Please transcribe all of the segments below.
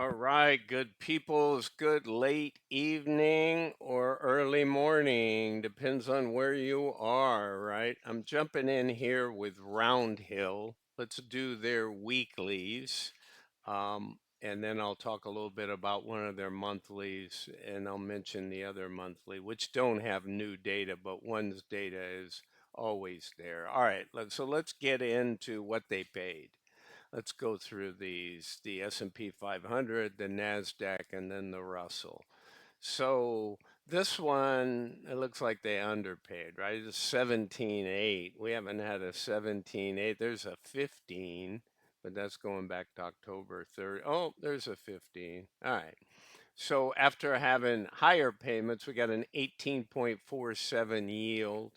All right, good peoples, good late evening or early morning, depends on where you are, right? I'm jumping in here with Roundhill. Let's do their weeklies. And then I'll talk a little bit about one of their monthlies, and I'll mention the other monthly, which don't have new data, but one's data is always there. All right, so let's get into what they paid. Let's go through these, the S&P 500, the NASDAQ, and then the Russell. So this one, it looks like they underpaid, right? It's 17.8. We haven't had a 17.8. There's a 15, but that's going back to October 3rd. Oh, there's a 15. All right. So after having higher payments, we got an 18.47 yield.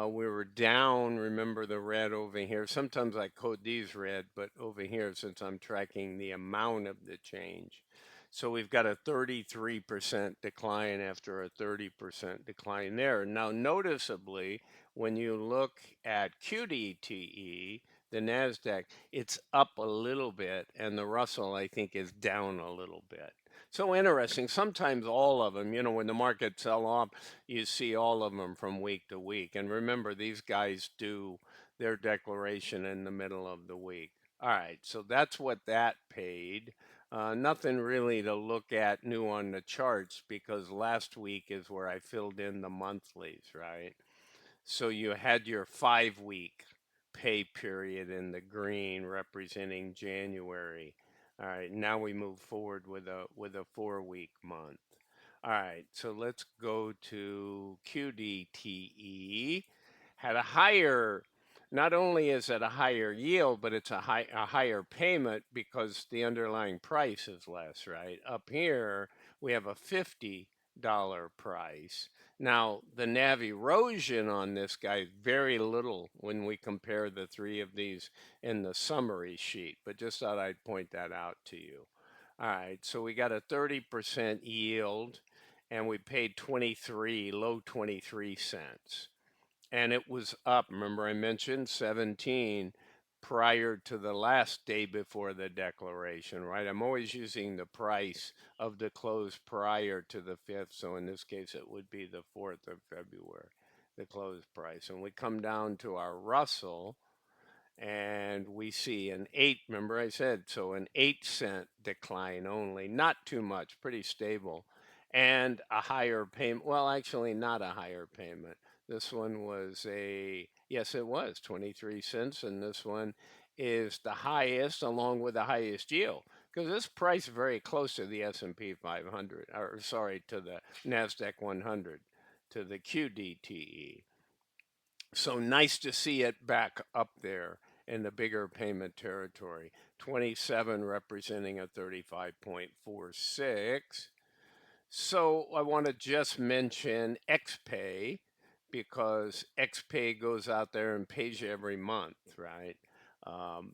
We were down, remember the red over here. Sometimes I code these red, but over here, since I'm tracking the amount of the change. So we've got a 33% decline after a 30% decline there. Now, noticeably, when you look at QDTE, the NASDAQ, it's up a little bit, and the Russell, I think, is down a little bit. So interesting. Sometimes all of them, when the markets sell off, you see all of them from week to week. And remember, these guys do their declaration in the middle of the week. All right, so that's what that paid. Nothing really to look at new on the charts because last week is where I filled in the monthlies, right? So you had your 5 week pay period in the green representing January. All right, now we move forward with a 4 week month. All right, so let's go to QDTE. Had a higher, not only is it a higher yield, but it's a higher payment because the underlying price is less, right? Up here, we have a $50 price. Now, the NAV erosion on this guy is very little when we compare the three of these in the summary sheet, but just thought I'd point that out to you. All right, so we got a 30% yield and we paid 23, low 23 cents. And it was up, remember I mentioned 17 prior to the last day before the declaration, right? I'm always using the price of the close prior to the 5th. So in this case, it would be the 4th of February, the close price. And we come down to our Russell and we see an 8, remember I said, so an 8 cent decline only, not too much, pretty stable, and a higher payment. Well, actually, not a higher payment. This one was yes, it was 23 cents, and this one is the highest along with the highest yield because this price is very close to the S&P 500, or sorry, to the NASDAQ 100, to the QDTE. So nice to see it back up there in the bigger payment territory. 27 representing a 35.46. So I want to just mention XPay because XPay goes out there and pays you every month, right?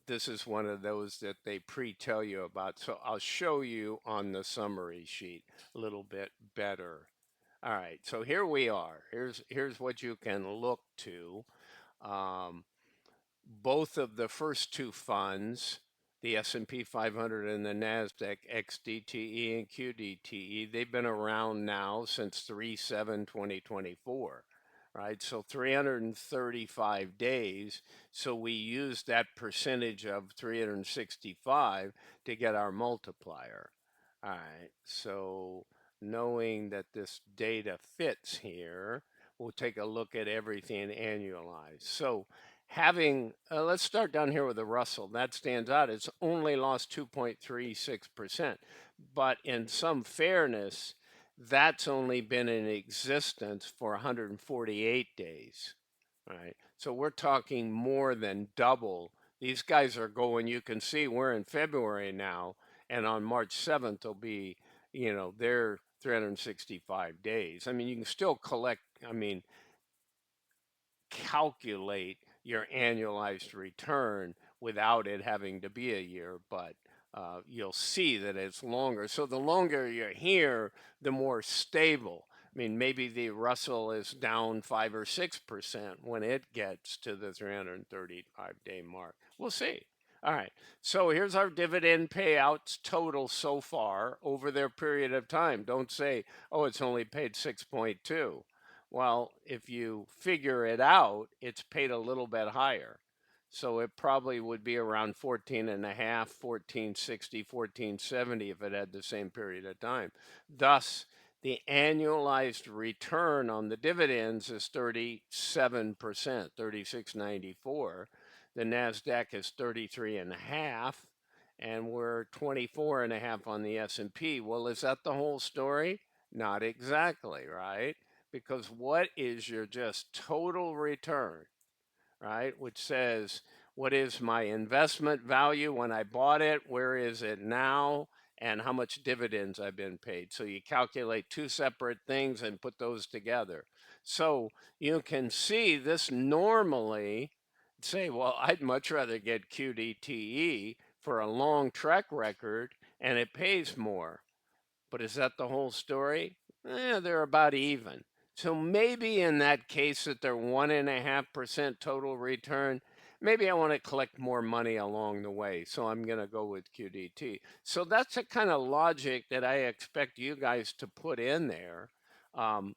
This is one of those that they pre-tell you about. So I'll show you on the summary sheet a little bit better. All right, so here we are. Here's what you can look to. Um, both of the first two funds, the S&P 500 and the NASDAQ XDTE and QDTE, they've been around now since 3/7/2024, right? So 335 days. So we use that percentage of 365 to get our multiplier. All right, so knowing that this data fits here, we'll take a look at everything annualized. So having, let's start down here with the Russell. That stands out. It's only lost 2.36%. But in some fairness, that's only been in existence for 148 days, right? So we're talking more than double. These guys are going, you can see we're in February now, and on March 7th, they'll be, they're 365 days. I mean, you can still collect, calculate your annualized return without it having to be a year, but you'll see that it's longer. So the longer you're here, the more stable. I mean, maybe the Russell is down 5 or 6% when it gets to the 335-day mark. We'll see. All right. So here's our dividend payouts total so far over their period of time. Don't say, oh, it's only paid 6.2. Well, if you figure it out, it's paid a little bit higher. So it probably would be around 14 and a half, 1460, 1470 if it had the same period of time. Thus, the annualized return on the dividends is 37%, 36.94. The NASDAQ is 33 and a half, and we're 24 and a half on the S&P. Well, is that the whole story? Not exactly, right? Because what is your just total return, right? Which says, what is my investment value when I bought it? Where is it now? And how much dividends I've been paid. So you calculate two separate things and put those together. So you can see this normally say, well, I'd much rather get QDTE for a long track record and it pays more. But is that the whole story? They're about even. So maybe in that case that they're 1.5% total return, maybe I want to collect more money along the way. So I'm going to go with QDT. So that's the kind of logic that I expect you guys to put in there. Um,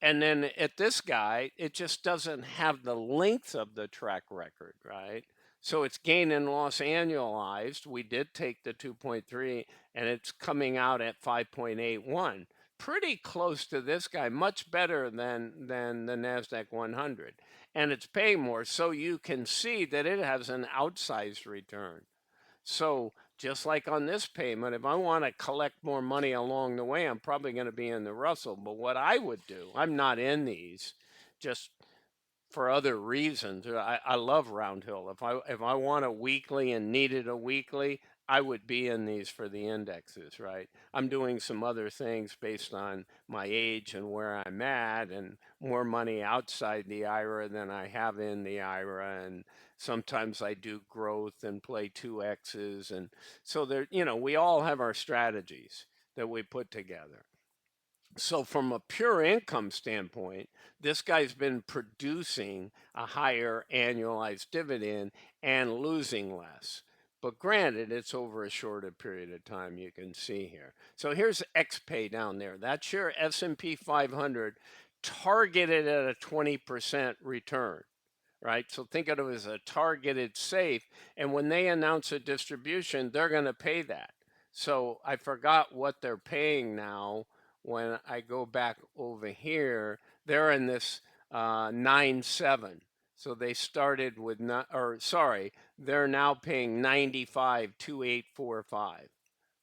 and then at this guy, it just doesn't have the length of the track record, right? So it's gain and loss annualized. We did take the 2.3 and it's coming out at 5.81. Pretty close to this guy, much better than the NASDAQ 100. And it's paying more. So you can see that it has an outsized return. So just like on this payment, if I want to collect more money along the way, I'm probably going to be in the Russell. But what I would do, I'm not in these, just for other reasons. I love Roundhill. If I want a weekly and needed a weekly, I would be in these for the indexes, right? I'm doing some other things based on my age and where I'm at, and more money outside the IRA than I have in the IRA. And sometimes I do growth and play 2X's. And so there, we all have our strategies that we put together. So from a pure income standpoint, this guy's been producing a higher annualized dividend and losing less. But granted, it's over a shorter period of time, you can see here. So here's XPay down there. That's your S&P 500 targeted at a 20% return, right? So think of it as a targeted safe. And when they announce a distribution, they're going to pay that. So I forgot what they're paying now. When I go back over here, they're in this 9.7. So they started with not, or sorry, they're now paying 95.2845.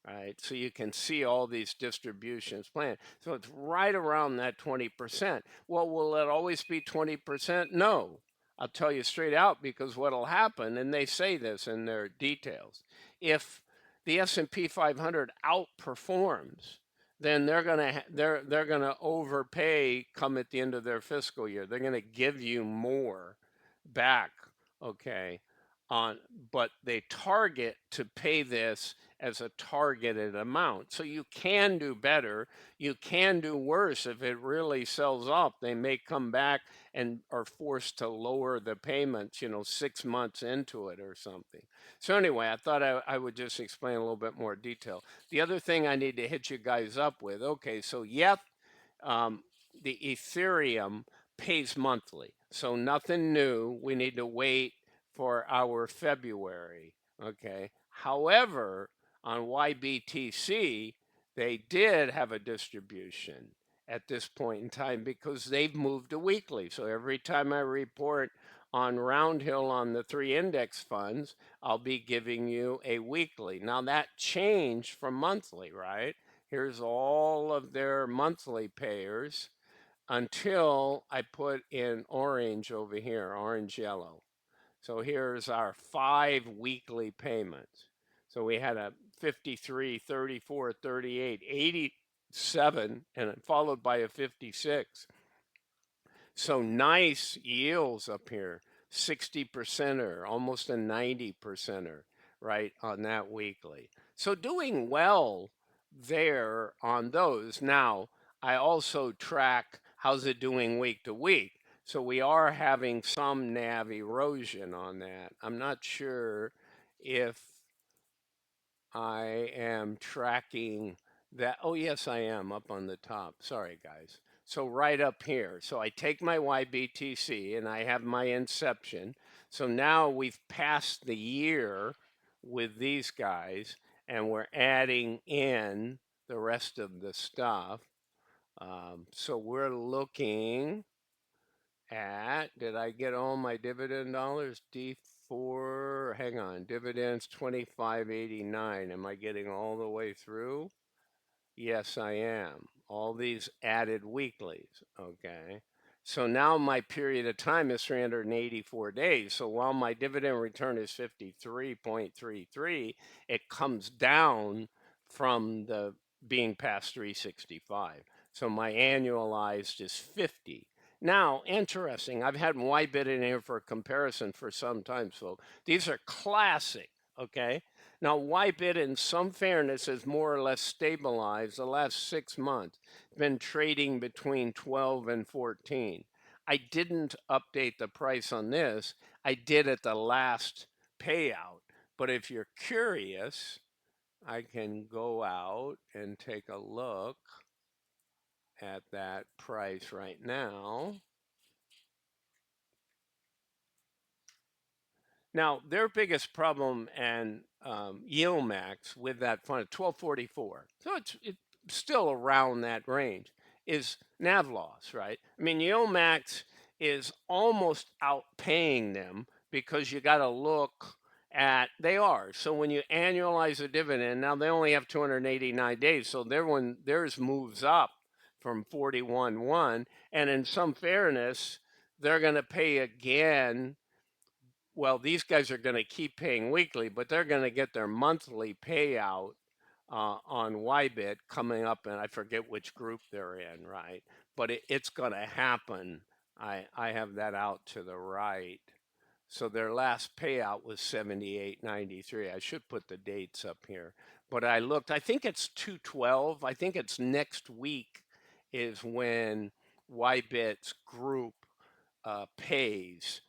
Right, so you can see all these distributions planned. So it's right around that 20%. Well, will it always be 20%? No. I'll tell you straight out, because what'll happen, and they say this in their details, if the S&P 500 outperforms, then they're gonna overpay come at the end of their fiscal year. They're gonna give you more back, okay, on, but they target to pay this as a targeted amount. So you can do better. You can do worse if it really sells off. They may come back and are forced to lower the payments, 6 months into it or something. So anyway, I thought I would just explain a little bit more detail. The other thing I need to hit you guys up with, okay, so yep, the Ethereum pays monthly. So nothing new. We need to wait for our February. Okay. However, on YBTC, they did have a distribution at this point in time because they've moved to weekly. So every time I report on Roundhill on the three index funds, I'll be giving you a weekly. Now that changed from monthly, right? Here's all of their monthly payers until I put in orange over here, orange yellow. So here's our 5 weekly payments. So we had a 53, 34, 38, 87, and followed by a 56. So nice yields up here, 60%er, almost a 90%er, right, on that weekly. So doing well there on those. Now, I also track how's it doing week to week. So we are having some NAV erosion on that. I'm not sure if I am tracking that. Oh, yes, I am up on the top. Sorry, guys. So right up here. So I take my YBTC and I have my inception. So now we've passed the year with these guys and we're adding in the rest of the stuff. So we're looking at, did I get all my dividend dollars? D4, hang on, dividends 25.89. Am I getting all the way through? Yes, I am. All these added weeklies, okay? So now my period of time is 384 days. So while my dividend return is 53.33, it comes down from the being past 365. So my annualized is 50. Now, interesting, I've had YBIT in here for comparison for some time, so these are classic, okay? Now, YBIT, in some fairness, has more or less stabilized the last 6 months, been trading between 12 and 14. I didn't update the price on this. I did at the last payout. But if you're curious, I can go out and take a look at that price right now. Now, their biggest problem and yield max with that fund, 1244, so it's still around that range, is NAV loss, right? I mean, yield max is almost outpaying them because you got to look at, they are. So when you annualize a dividend, now they only have 289 days, so theirs moves up from 41.1, and in some fairness, they're going to pay again. Well, these guys are going to keep paying weekly, but they're going to get their monthly payout on YBIT coming up, and I forget which group they're in, right? But it's going to happen. I have that out to the right. So their last payout was 78.93. I should put the dates up here. But I looked, I think it's 212. I think it's next week is when YBIT's group pays,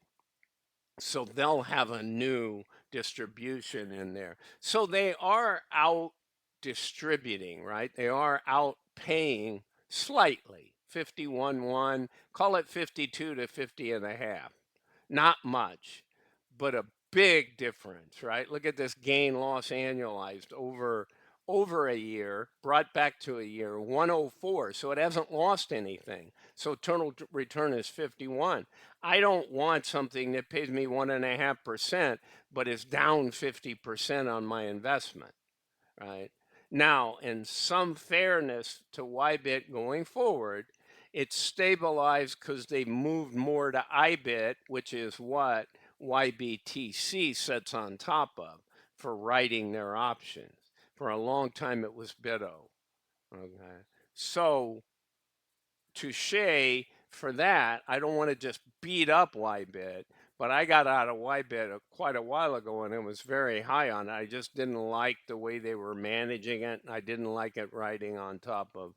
so they'll have a new distribution in there. So they are out distributing, right? They are out paying slightly, 51.1, call it 52 to 50 and a half. Not much, but a big difference, right? Look at this gain loss annualized over a year, brought back to a year, 104. So it hasn't lost anything. So total return is 51. I don't want something that pays me 1.5%, but is down 50% on my investment, right? Now, in some fairness to YBIT going forward, it's stabilized because they moved more to IBIT, which is what YBTC sits on top of for writing their options. For a long time, it was BITO. Okay. So, touche for that. I don't want to just beat up YBIT, but I got out of YBIT quite a while ago and it was very high on it. I just didn't like the way they were managing it. I didn't like it riding on top of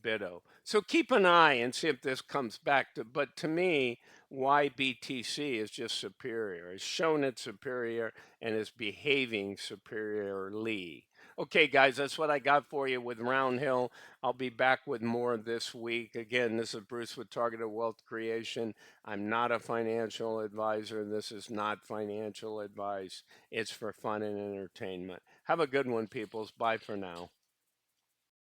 BITO. So keep an eye and see if this comes back to, but to me, YBTC is just superior. It's shown it's superior and is behaving superiorly. Okay, guys, that's what I got for you with Roundhill. I'll be back with more this week. Again, this is Bruce with Targeted Wealth Creation. I'm not a financial advisor. This is not financial advice. It's for fun and entertainment. Have a good one, peoples. Bye for now.